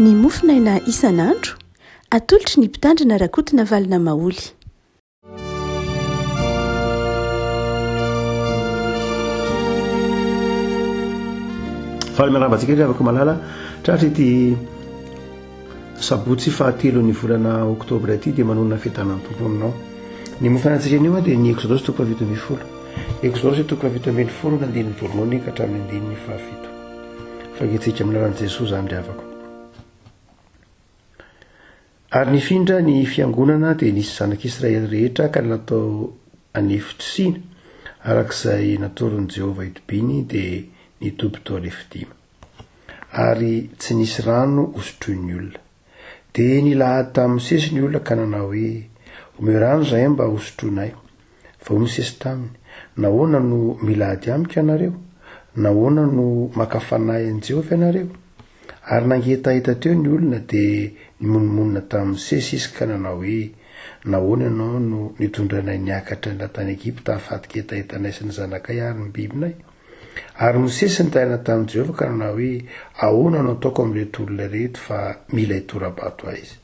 ny mofinaina isan'andro atolotry ny mpitandrina rakotina valina maoly. Faly miarabantsika ry avako malala tratra ity sabotsy fahatelo ny volana oktobra ity dia manonona fitanan'ny tompo aminao. Ny mofinainantsika anio dia ny exodosy toko favito ambin'ny folo. Exodosy toko favito ambin'ny folo nandiny voalohany ka hatramin'ny andininy fahafito. Fanketsika amin'ny anaran'i Jesosy zany ry avako. Ary nifindra ny fiangonana dia nisy zanak'Israely rehetra ka natao anefitrisiana arak'izay nataon'i Jehovah itobiny dia nitoby tao alefidima. Ary tsy nisy rano hosotroin'ny olona. Dia nilahady tamin'ny sesy ny olona ka nanao hoe omeo rano zahay mba hosotroinay. Fa misesy taminy, nahoana no milahady amiko ianareo? Nahoana no makafanahy an'i Jehovah ianareo? Ary nangetaheta teo ny olona dia nimonmonina tamin'ny sesy izy ka nanao hoe nahoana ianao no nitondranay niakatra ny tany Egipta afaty etahetanay sy ny zanakay ary ny bibinay? Ary Mosesy nitairana tamin'i Jehovah ka nanao hoe ahoana no ataoko amin'ireto olona reto fa mila hitorabato ahy izy.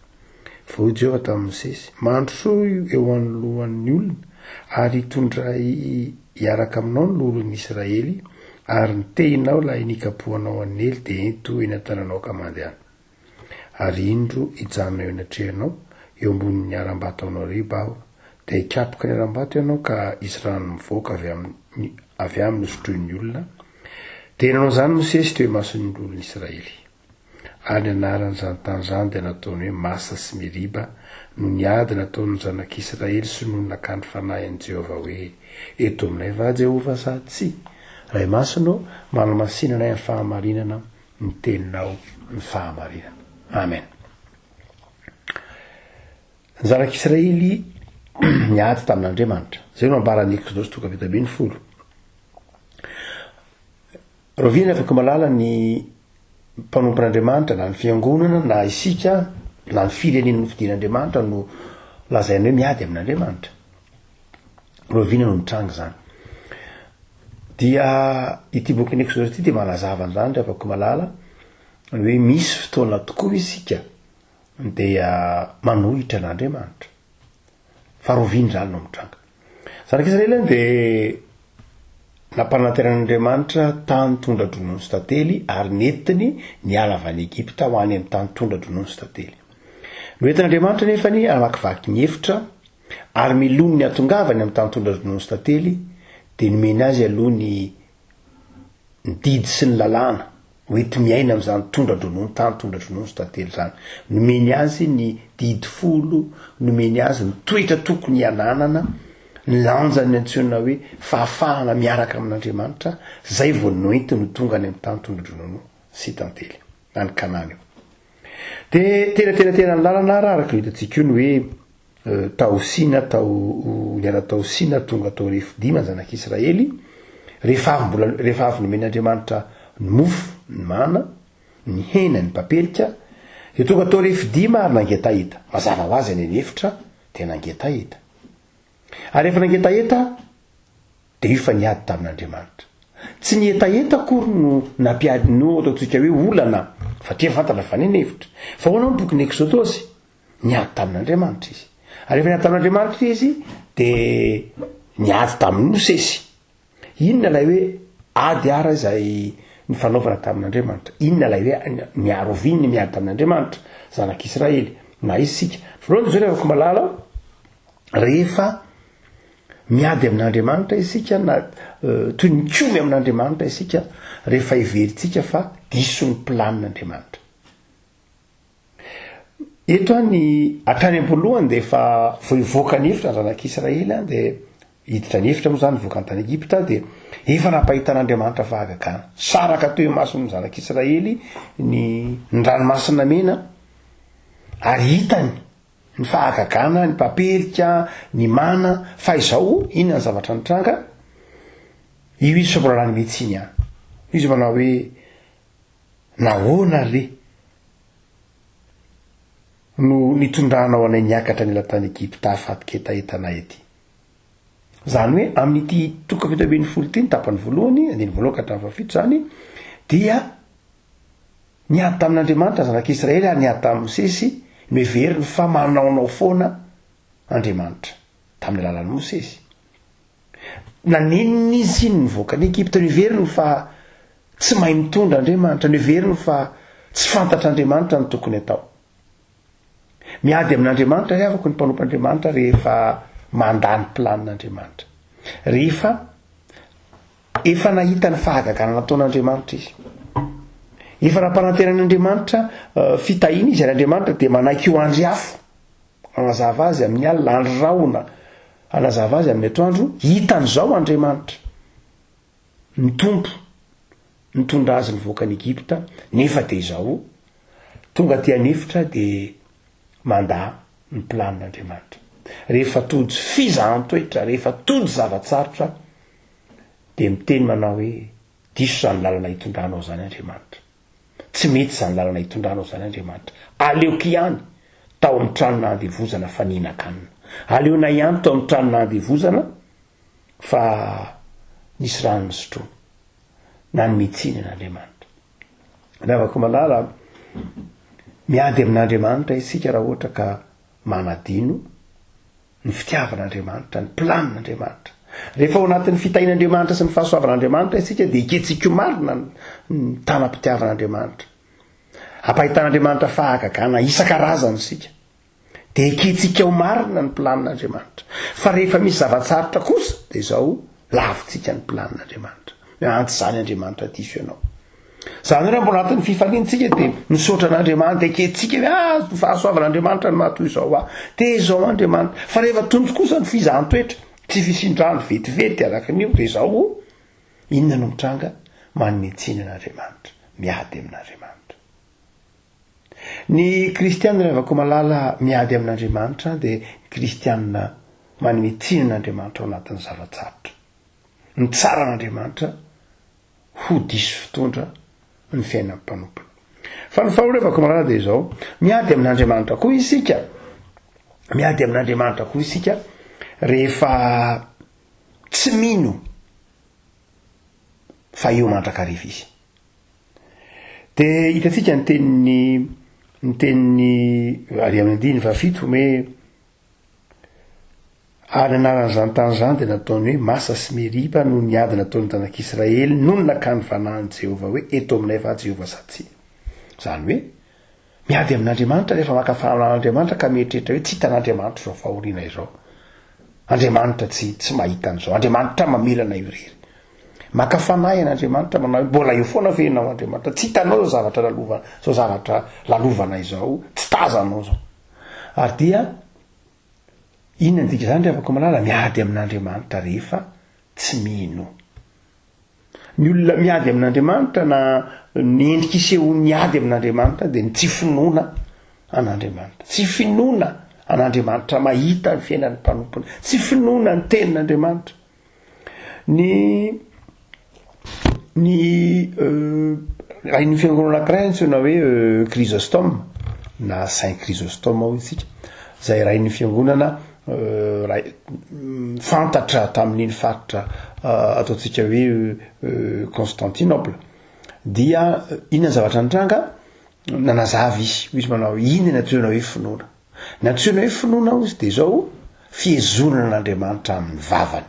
Fa hoy Jehovah tamin'i Mosesy, mandrosoa eo anoloan'ny olona ary hitondray hiaraka aminao ny lolon'ny Israely ary nitehinao laha nikapohanao anely dia ento eny an-tananao ka mandehana. Ary indro hijanona eo anatrehanao eo ambonin'ny aram-bato anao riba aho dia hikapoka ny aram-bato ianao ka isy rano mivoaka avy amin'ny hosotroin'ny olona. Dia nanao izany Mosesy teo mason'ny olon'ny Israely. Ary ny anaran'izany tany izany dia nataony hoe Masa sy Meriba no niady nataon'ny zanak'Israely sy no nakany fanahy an'i Jehovah hoe eto aminay va Jehovah sa tsy? Ray masino manamasinanay amin'ny fahamarinana ny teninao ny fahamarinana. Amen. Ny zanak'Israely niady tamin'Andriamanitra. Zay no ambaran'ny Exodosy toko favito ambin'ny folo. Rovina afaka malala ny mpanompon'Andriamanitra na ny fiangonana na isika na ny firenena nofidian'Andriamanitra no lazaina hoe miady amin'Andriamanitra. Rovina no mitranga zany. Dia ity bokin'ny Exodosy ity dia manazava an'izany ry afaka malala hoe misy fotoana tokoa isika dia manohitra an'Andriamanitra. Fa rovina zany no mitranga. Zanak'Israely dia nampananteran'Andriamanitra tany tondra-dronono sy tantely ary netiny niala avy any Egipta ho any amin'ny tany tondra-dronono sy tantely. Noentin'Andriamanitra nefa ny amakivaky ny hevitra ary milony ny atongavany amin'ny tany tondra-dronono sy tantely dia nomeny azy aloha ny didy sy ny lalàna hoety miaina amin'izany tondra-dronono tany tondra-dronono sy tantely zany. Nomeny azy ny didy folo, nomeny azy ny toetra tokony hananana, ny lanjany antsoina hoe fahafahana miaraka amin'Andriamanitra, zay vao noentiny no tonga any amin'ny tany tondra-dronono sy tantely any Kanana io. Dia tena ny lalana araka io hitantsika io ny hoe tahosina niala tahosina tonga tao refidima ny zanak'Israely rehefa avy nomen'Andriamanitra ny mofo, ny mana, ny hena, ny papelika dia tonga tao refidima ary nangetaheta. Mazava ho azy any efitra dia nangetaheta. Ary rehefa nangetaheta dia io fa niady tamin'Andriamanitra. Tsy nietaeta akory no nampiady no ataontsika hoe olana fa tia fantana fa nenevitra. Fa hoana ny bokin'ny Exodosy niady tamin'Andriamanitra izy. Ary rehefa niady tamin'Andriamanitra izy dia niady tamin'ny Mosesy. Inona ilay hoe ady ara izay ny fanaovana tamin'Andriamanitra? Inona ilay hoe miaroviny ny miady tamin'Andriamanitra zanak'Israely na isika? Voalohany zao rehefa malala rehefa miady amin'Andriamanitra isika na toy ny komy amin'Andriamanitra isika rehefa iveritsika fa diso ny planin'Andriamanitra. Eto ny hatrany am-polohany dia efa voivoaka ny hevitra ny zanak'Israely dia hiditra ny hevitra moa zany voaka ny tany Egipta dia efa nampahitan'Andriamanitra fahagagana. Saraka teo mason'ny zanak'Israely ny ranomasina mena ary hitany ny fahagagana, ny papelika, ny mana, fa izao inona ny zavatra nitranga? Io izy soborarany metsiny ihany. Izy manao hoe nahoana re no nitondranao anay niakatra ny tany Egipta afaty etahetanay ety. Zany hoe amin'ity toko favito 12 ity ny tapany voalohany, andiny voalohany ka hatramin'ny fahafito zany dia niady tamin'andriamanitra zanak'Israely ary niady tamin'ny Mosesy no heveriny fa manaonao foana Andriamanitra tamin'ny alalan'i Mosesy. Nanenina izy iny nivoaka ny Egypta no heveriny fa tsy mahay mitondra Andriamanitra, no heveriny fa tsy fantatra Andriamanitra ny tokony atao. Miady amin'Andriamanitra ry avako ny mpanompoandriamanitra rehefa mandany planin'Andriamanitra, rehefa efa nahita ny fahagagana nataon'Andriamanitra izy. Efa raha-panantenan'Andriamanitra fitahina izy ary Andriamanitra dia manaiky ho andry afo anazava azy amin'ny alina, andry raona anazava azy amin'ny atoandro. Hitan'izao Andriamanitra ny tompo nitondra azy nivoaka ny Egypta, nefa dia izao tonga ty anefitra dia mandà ny planin'Andriamanitra. Rehefa tody fizahan-toetra, rehefa tody zavatsarotra dia miteny manao hoe diso zany lalana hitondranao zany Andriamanitra, tsy mety zany lalana hitondranao zany Andriamanitra. Aleoky ihany tao amin'ny tranona andevozana fa nihinan-kanina, aleona ihany tao amin'ny tranona andevozana fa nisy rano nisotroana, na ny mitsinan'Andriamanitra. Ravako malala miady amin'Andriamanitra isika raha ohatra ka manadino ny fitiavan'Andriamanitra, ny planin'Andriamanitra. Rehefa ao anatin'ny fitahin'Andriamanitra sy ny fahasoavan'Andriamanitra isika dia iketsika marina ny tanam-pitiavan'Andriamanitra, ampahitan'Andriamanitra fahagagana isan-karazany isika, dia iketsika ho marina ny planin'Andriamanitra. Fa rehefa misy zavatsarotra kosa dia izao lavitsika ny planin'Andriamanitra. Antsy zany Andriamanitra diso ianao. Zany hoe mbola anatin'ny fifaliantsika dia misaotra an'Andriamanitra iketsika hoe ny fahasoavan'Andriamanitra ny mahatoy izao dia izao Andriamanitra. Fa rehefa tonjo kosa ny fizahan-toetra, tsy fisindrano vetivety araka an'io dia izao inona no mitranga? Manome tsiny an'Andriamanitra, miady amin'Andriamanitra. Ny kristianina rehefa malala miady amin'Andriamanitra dia kristianina manome tsiny an'Andriamanitra ao anatin'ny zavatsarotra. Ny tsara an'Andriamanitra ho diso fitondra ny fiainan'ny mpanompony. Fa ny faharoa rehefa malala dia izao miady amin'Andriamanitra koa isika. Miady amin'Andriamanitra koa isika rehefa tsy mino fa eo mandrakariva izy. Dia hitantsika ny tenin'ny ary amin'ny andiny fafito hoe ary anaran'izany tany izany dia nataony hoe Masa sy Meriba no niady nataony zanak'Israely no nakany vanahin'i Jehovah hoe eto aminay va Jehovah satsia. Zany hoe miady amin'Andriamanitra rehefa makafanana an'Andriamanitra ka mieritreritra hoe tsy hitan'Andriamanitra izao fahoriana izao. Andriamanitra tsy mahita an'izao, Andriamanitra mamelana io irery. Makafanahy an'Andriamanitra manao hoe mbola eo foana venao Andriamanitra, tsy hitanao zao zavatra lalovana izao, tsy tazanao zao. Ary dia inona ny dika zany rehefa malala miady amin'Andriamanitra rehefa tsy mino. Ny olona miady amin'Andriamanitra na ny endrika iseho miady amin'Andriamanitra dia ny tsy finoana an'Andriamanitra, tsy finoana an'Andriamanitra mahita ny fiainan'ny mpanompony, tsy finoana ny tenin'Andriamanitra. Raha ny fiangonana anankiray antsoina hoe Chrysostome na Saint Chrysostome ao isika, izay raha ny fiangonana fantatra tamin'iny faritra ataontsika hoe Constantinople. Dia inona ny zavatra nitranga? Nanazava izy manao inona natsoina hoe finoana. Natsoina hoe finoana izy dia izao fiezonana an'Andriamanitra amin'ny vavany.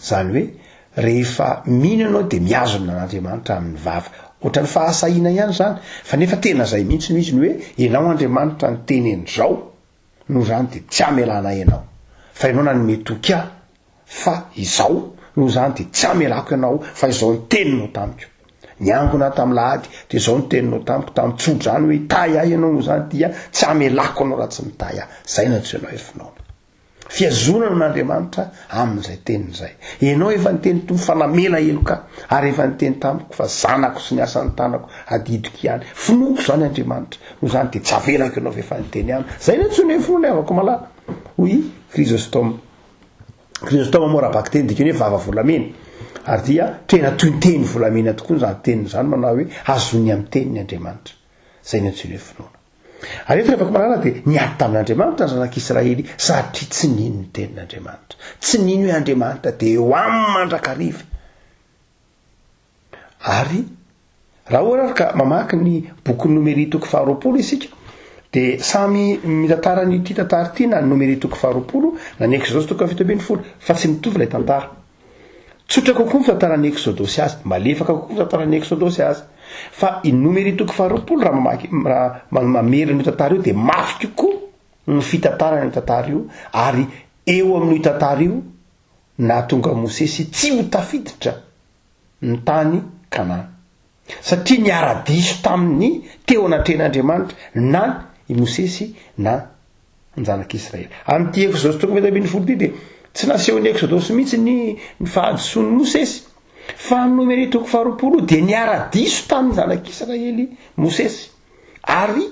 Zany hoe rehefa mino ianao dia miazona an'Andriamanitra amin'ny vava. Ohatran'ny fahasahiana ihany zany, fa nefa tena izay mihitsy izy ny hoe ianao Andriamanitra ny tenen'izao no zany dia tsy amelana ianao. Fa ianao nanome toky aho fa izao no zany dia tsy amelako ianao fa izao ny teninao tamiko. Niangona tamin'ny lahady dia izao ny teninao tamiko tamin'ny tsodrany hoe tay ahy ianao no zany dia tsy amelako anao raha tsy mitay ahy. Zay natsoina hoe finoana. Fiazonana n'Andriamanitra amin'izay tenin'izay. Ianao efa niteny tompo fa namela eloka ary efa niteny tamiko fa zanako sy ny asan'ny tanako adidiko ihany. Finoko zany Andriamanitra. No zany dia tsy avelako ianao efa niteny ihany. Zay natsoina hoe finoana avako malala. Hoy Chrysostome. Chrysostome moa raha baky teny dikany hoe vava volamena. Ary dia tena toy ny teny volamena tokoa zany tenin' zany manao hoe azony amin'ny tenin'ny Andriamanitra. Zay natsoina hoe finoana. Ary eto rehefa malala dia niady tamin'Andriamanitra ny zanak'Israely satria tsy nino ny tenin'Andriamanitra. Tsy nino hoe Andriamanitra dia eo amin'ny mandrakariva. Ary raha ohatra ka mamaky ny boky nomery toko faharoapolo isika de samy mitantara ny ty tantara ty na nomery toko faharoapolo na ny exodosy toko fito folo fa tsy mitovy ilay tantara. Tsotra kokoa ny fitantarany exodosy azy, malefaka kokoa ny fitantarany exodosy azy, fa i nomery toko faharoapolo raha mamaky mamery ny tantara io de mafy kokoa ny fitantarany tantara io, ary eo amin'io tantara io na tonga Mosesy tsy ho tafiditra ny tany Kanana satria niara-diso tamin'ny teo anatrehan'Andriamanitra na i Mosesy na ny zanak'Israely. Amin'ity exodosy toko folo ty de tsy nasehony exodosy mihitsy ny fahadisoan'ny Mosesy, fa ny nomery toko faharoapolo de niara-diso tamin'ny zanak'Israely Mosesy, ary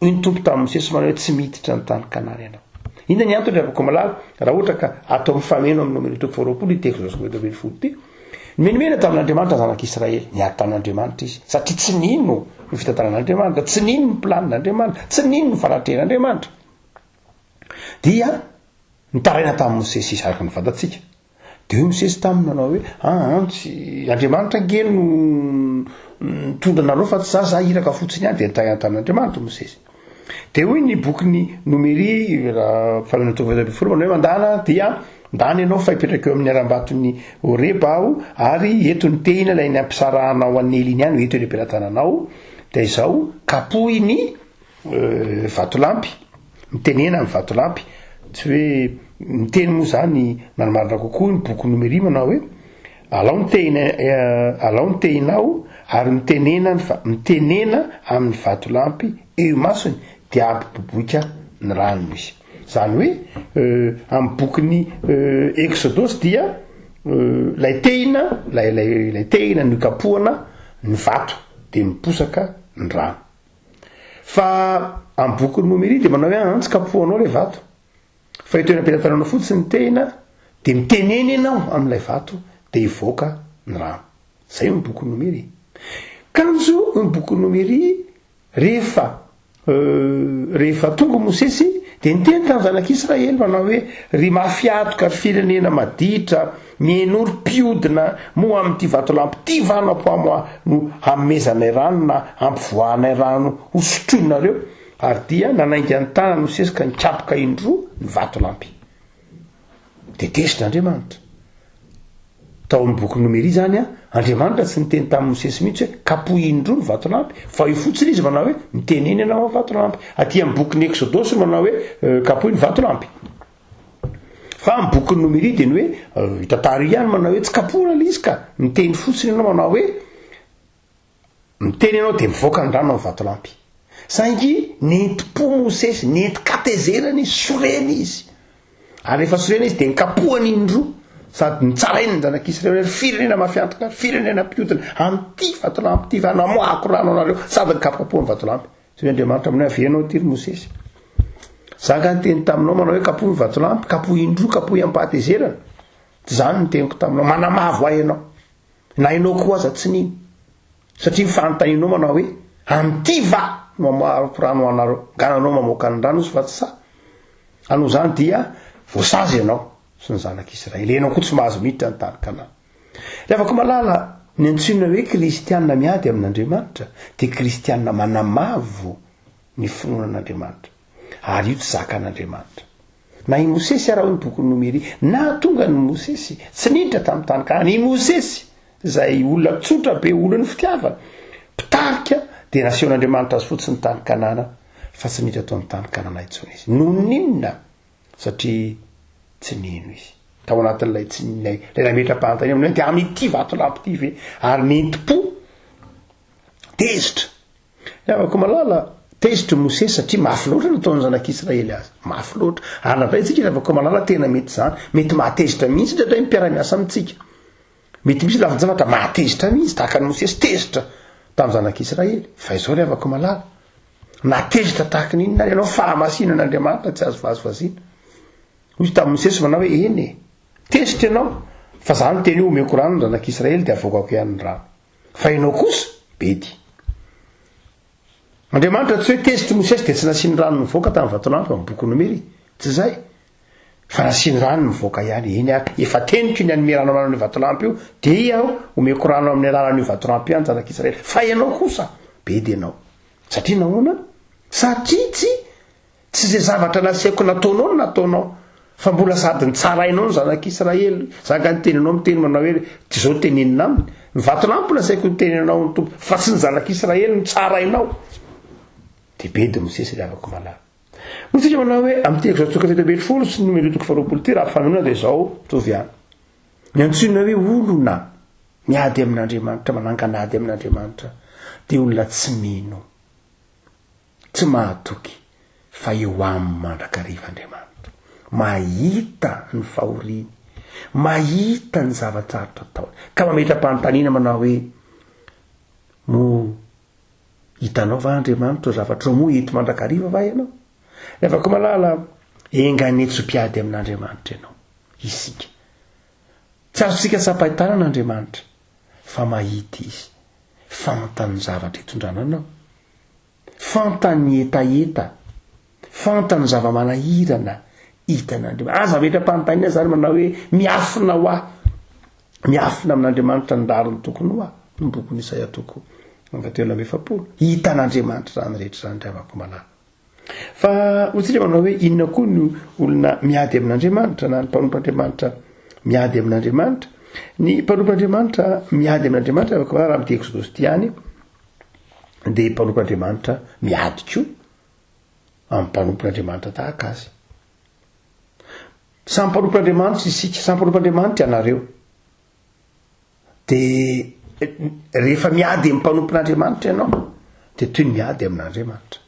ny tompo tamin'ny Mosesy manao hoe tsy miditra ny tany Kanana ianao. Inona ny antony avako malala raha ohatra ka atao mifameno amin'ny nomery toko faharoapolo ity exodosy toko folo ty, menimena tamin'Andriamanitra zanak'Israely, niady tamin'Andriamanitra izy satria tsy nino ny fitantaran'Andriamanitra, tsy nino ny planin'Andriamanitra, tsy nino ny fanatrehan'Andriamanitra, dia nitaraina tamin'ny Mosesy izy araka ny fantatsika. De io Mosesy taminy nanao hoe antsy Andriamanitra nge no tondra anareo fa tsy za iraka fotsiny any, de nitaraina tamin'Andriamanitra Mosesy. De hoy ny boky nomery fameno toko folo manao hoe mandana dia ndany ianao fa hipetraka eo amin'ny aram-baton'ny Horeba aho, ary eto ny tehina ilay ny ampisarahanao an'Ely iny any, eto ny ampilatananao, de izao kapohy ny vatolampy, mitenena ny vatolampy, tsy hoe miteny moa zany nanomarina kokoa ny boky nomery manao hoe alao ny tehinao ary mitenena amin'ny vatolampy eo masony de ampiboboika ny ranony izy. Zany hoe amin'ny bokyny exodosy dia lay tehina lay tehina ny kapohana ny vato de miposaka ny rano, fa amin'ny bokyny nomery de manao hoe tsy kapohanao le vato fa ito eny ampilatananao fotsiny ny tehina de mitenena ianao amin'ilay vato de ivoaka ny rano. Zay ny boky nomery. Kanjo ny boky nomery rehefa tonga Mosesy de niteny tamin'ny zanak'Israely manao hoe ry mafiatoka ry firenena maditra mienorom-piodina moa amin'ity vatolampy ty vanapoamoa no hammezanay rano na ampivoahanay rano hosotroinareo, ary dia nanainga ny tanany Mosesy ka nikapoka indroa ny vatolampy de tesitran'Andriamanitra. Tao amin'ny boky nomery zany Andriamanitra tsy niteny tamin'ny Mosesy mihitsy hoe kapohy indroa ny vatolampy, fa io fotsiny izy manao hoe miteneny ianao amin'ny vatolampy. Aty amin'ny boky ny exodosy manao hoe kapohy ny vatolampy, fa amin'ny boky nomery de ny hoe itantara ihany manao hoe tsy kapohana le izy ka miteny fotsiny ianao manao hoe miteny ianao de mivoaka ny rano amin'ny vatolampy. Saingy nenti-po Mosesy, nenti-katezerana izy, sorena izy, ary rehefa sorena izy de nikapohany indroa sady nitsarainy ny zanak'Israely firenena mafiantoka, firenena mpiodina amin'ity vatolampy ty namoako rano anareo sady nikapokapohany vatolampy. Sy Andriamanitra amin'io avianao ty ry Mosesy, zaka ny teny taminao manao hoe kapohy ny vatolampy, kapohy indroa, kapohy ampahatezerana, tsy zany ny teniko taminao, manamavo ahy ianao na ianao koa aza tsy nino, satria mifanontanianao manao hoe amin'ity no mamoako rano anareo, gananao mamoaka ny rano izy fa tsy sa anao zany dia voasazy ianao sy ny zanak'Israely, ianao koa tsy mahazo miditra ny tany Kanana. Le afaka malala ny antsoina hoe kristianina miady amin'Andriamanitra de kristianina manamavo ny finoanan'Andriamanitra, ary io tsy zakan'Andriamanitra. Na i Mosesy araha ny boky nomery na tonga ny Mosesy tsy niditra tamin'ny tany Kanana, i Mosesy zay olona tsotra be, olon'ny fitiavana, pitarika de nasehon'Andriamanitra azy fotsiny tany Kanana, fa tsy niditra tao amin'ny tany Kanana intsony izy. Noninona? Satria tsy nino izy tao anatin'ilay tsy lay nametra-panontania amin'io de amin'ity vatolampy ty ve ary nenti-po tezitra. Afaka malala tezitra Mosesy satria mafy loatra nataony zanak'Israely azy, mafy loatra. Ary nandray tsika afaka malala tena mety zany, mety mahatezitra mihitsy ndray mipiara-miasa amintsika, mety misy lafy zavatra mahatezitra mihitsy tahaka ny Mosesy tezitra tamin'ny zanak'Israely, fa izao le afaka malala natezitra tahaka n'inona ianao fahamasinan'Andriamanitra tsy azo vazovaziana. Hoy tamin'ny Mosesy manao hoe eny tezitra ianao, fa zany teny io omeko rano ny zanak'Israely de avoakako ihany ny rano, fa ianao kosa bedy. Andriamanitra tsy hoe tezitra Mosesy de tsy nasiany rano nivoaka tamin'ny vatolampy amin'ny boky nomery, tsy zay. fanasiny rano mivoaka ihany eny efa teniko ny anome rano amanao ny vatolampy io de iaho omeko rano amin'ny alalan'io vatolampy ihany zanak'Israely fa ianao kosa be de anao satria nahoana satria tsy zay zavatra nasaiko nataonao no nataonao fa mbola sady ny tsarainao ny zanak'Israely zaka ny teninao miteny manao hoe ty zao tenenina aminy ny vatolampy nasaiko ny tenenao ny tompo fa tsy ny zanak'Israely ny tsarainao de be de Mosesy afaka malala motsika manao hoe am'teko zao tsoka fetobely folo sy numero toko faroapolo ty raha fanonona de zao tovyany ny antsonina hoe olona miady amin'Andriamanitra mananganady amin'Andriamanitra de olona tsy mino tsy mahatoky fa eo aminy mandrakariva Andriamanitra mahita ny fahoriny mahita ny zavatsarotra ataony ka mametra-panontaniana manao hoe mo hitanao va Andriamanitra zavatra mo hito mandrakariva va ianao afaka malala enganetso-piady amin'Andriamanitra ianao isika tsy azontsika sapahitana n'Andriamanitra fa mahita izy fantany zavatra hitondrananao fantany etaeta fantany zava-manahirana hitan'Andriamanitra aza metra-panontaniana zany manao hoe miafina ho aho miafina amin'Andriamanitra ny rariny tokony ho aho ny bokony Isaia toko hitan'Andriamanitra zany rehetra zany avako malala fa ohatsika manao hoe inona koa ny olona miady amin'Andriamanitra na ny mpanompo'Andriamanitra miady amin'Andriamanitra ny mpanompo'Andriamanitra miady amin'Andriamanitra afaka raha amin'ny Exodus ty any de mpanompo'Andriamanitra miady koa amin'ny mpanompo'Andriamanitra tahaka azy samy mpanompo'Andriamanitra isika samy mpanompo'Andriamanitra ianareo de rehefa miady amin'ny mpanompo'Andriamanitra ianao de toy ny miady amin'Andriamanitra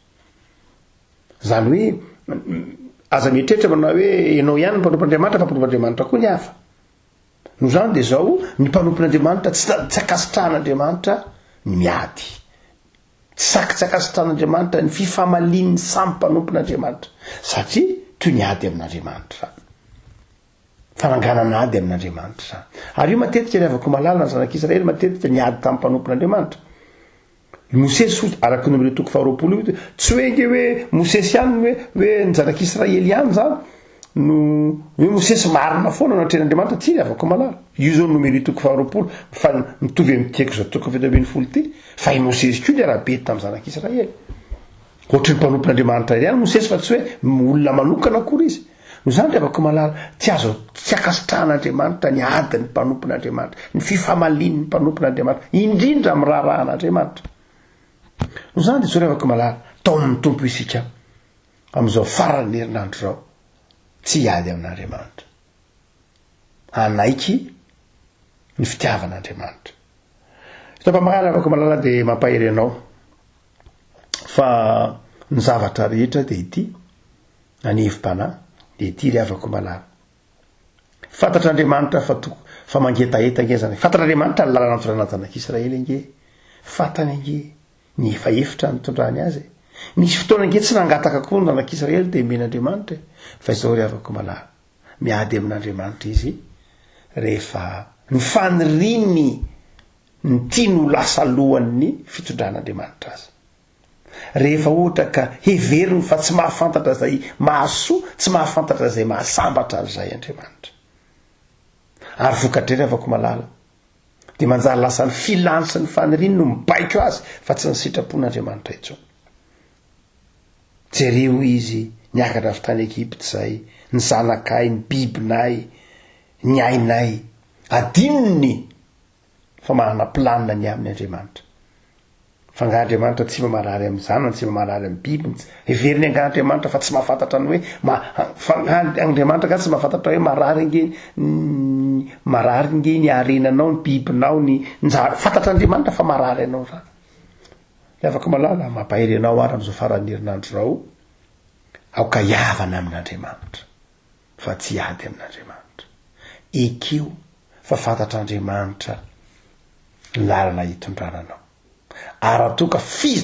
zany hoe aza mietrehitra manao hoe ianao ihany ny mpanompo'Andriamanitra fa mpanompo'Andriamanitra koa ny hafa no zany de zao ny mpanompo'Andriamanitra tsy akasitrahan'Andriamanitra ny miady tsy akasitrahan'Andriamanitra ny fifamalin'ny samy mpanompo'Andriamanitra satria toy ny ady amin'Andriamanitra fananganana ady amin'Andriamanitra ary io matetika rehavako malala ny zanak'Israely matetika ny ady tamin'ny mpanompo'Andriamanitra Mosesy araky numero toko faharoapolo io tsy hoe hoe Mosesy ihany hoe ny zanak'Israely ihany zany no hoe Mosesy marina foana natren'Andriamanitra ty rehavako malala io zao numero toko faharoapolo fa mitovy am'tieko zao toko fetobeny folo ty fa i Mosesy koa ny arabe tamin'ny zanak'Israely ohatry ny mpanompo'Andriamanitra ihany Mosesy fa tsy hoe olona manokana akory izy no zany rehavako malala tsy azo tsy akasitrahan'Andriamanitra ny ady ny mpanompo'Andriamanitra ny fifamalin'ny mpanompo'Andriamanitra indrindra amin'ny raharahan'Andriamanitra no zany de zao rehavako malala tao amin'ny tompo isika am'izao farany herinandro zao tsy hiady amin'Andriamanitra anaiky ny fitiavan'Andriamanitra itampamagana rehavako malala de mampahery anao fa ny zavatra rehetra de ity anevim-panahy de ity rehavako malala fantatr'Andriamanitra fa mangetaeta nge zany fantatr'Andriamanitra ny lalana nitondran'ny zanak'Israely nge fantany nge ny efitra nitondrany azy nisy fotoana nge tsy nangataka koa ny zanak'Israely de men'Andriamanitra fa izao rehavako malala miady amin'Andriamanitra izy rehefa ny faniriny ny tiano lasa lohan'ny fitondran'Andriamanitra azy rehefa ohatra ka heveriny fa tsy mahafantatra zay mahasoa tsy mahafantatra zay mahasambatra zay Andriamanitra ary vokatry rehavako malala de manjary lasa ny filany sy ny faniriny no mibaiko azy fa tsy ny sitrapon'Andriamanitra intsony jereo izy niakatra avy tany Egypte zay ny zanakay ny bibinay ny ainay adinony fa manana planina ny amin'ny Andriamanitra fa ng'Andriamanitra tsy mamarary amin'ny zanany tsy mamarary amin'ny bibiny heveriny angan'Andriamanitra fa tsy mahafantatra ny hoe Andriamanitra ka tsy mahafantatra hoe marary nge ny arenanao ny bibinao ny fantatr'Andriamanitra fa marary anao zany afaka malala mampahery anao ary am'izao farany herinandro zao aoka hiavana amin'Andriamanitra fa tsy hiady amin'Andriamanitra ekeo fa fantatr'Andriamanitra ny lalana hitondrananao ary atoka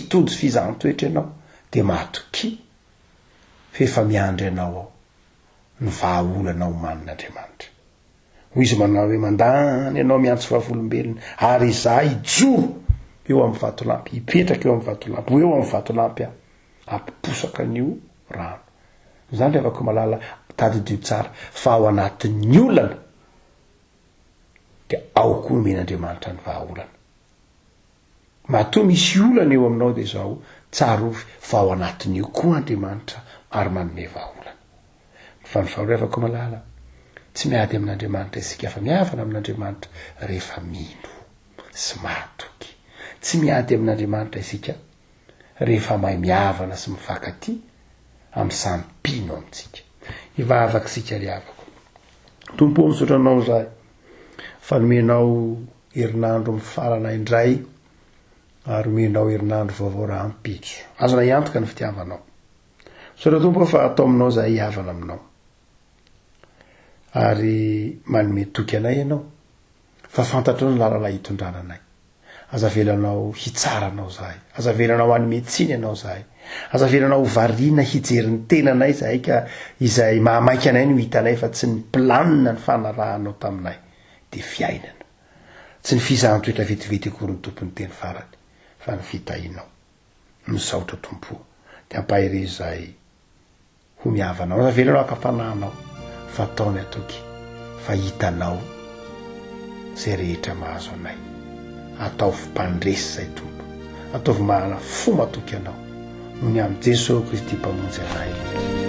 tojo fizahanttoetra ianao de mahatoky fefa miandry anao ao ny vahaolanao manin'Andriamanitra hoy izy manao hoe mandany ianao miantso vahavolombelona ary izaho ijoro eo amin'ny vatolampy hipetraka eo amin'ny vatolampy eo amin'ny vatolampy ampiposaka an'io rano zany rehavako malala tadidio tsara fa ao anatin'ny olana dia ao koa men'andriamanitra ny vahaolana matoa misy olana eo aminao dia zao tsara ovy fa ao anatin'io koa andriamanitra ary manome vahaolana fa ny fahaolafako malala tsy miady amin'andriamanitra isika fa miavana amin'andriamanitra rehefa mino sy matoky tsy miady amin'andriamanitra isika rehefa mahay miavana sy mifankaty amin'ny sampino amintsika ivavaka sika ry avako tompo misotranao zahay fa nomenao herinandro mifarana indray ary omenao herinandro vaovao raha ampitso azona iantoka ny fitiavanao sotra tompo fa atao aminao zahay hiavana aminao ary manome toky anay ianao fa fantatrao ny lalana hitondrananay aza velanao hitsaranao zahay aza velanao any metsiny ianao zahay aza velanao variana hijerin'ny tenanay zahay ka izay mahamaiky anay no hitanay fa tsy ny planina ny fanarahanao taminay de fiainana tsy ny fizahan-toetra vetivety akory ny tompony teny farany fa ny fitahinao misaotra tompo de ampahire zahay ho miavanao aza velanao akampanahanao fa ataony atoky fa hitanao zay rehetra mahazo anay ataovy mpandresy zay tompo ataovy mahana fo matoky anao noho ny amin'ny Jesosy Kristy mpamonjy anay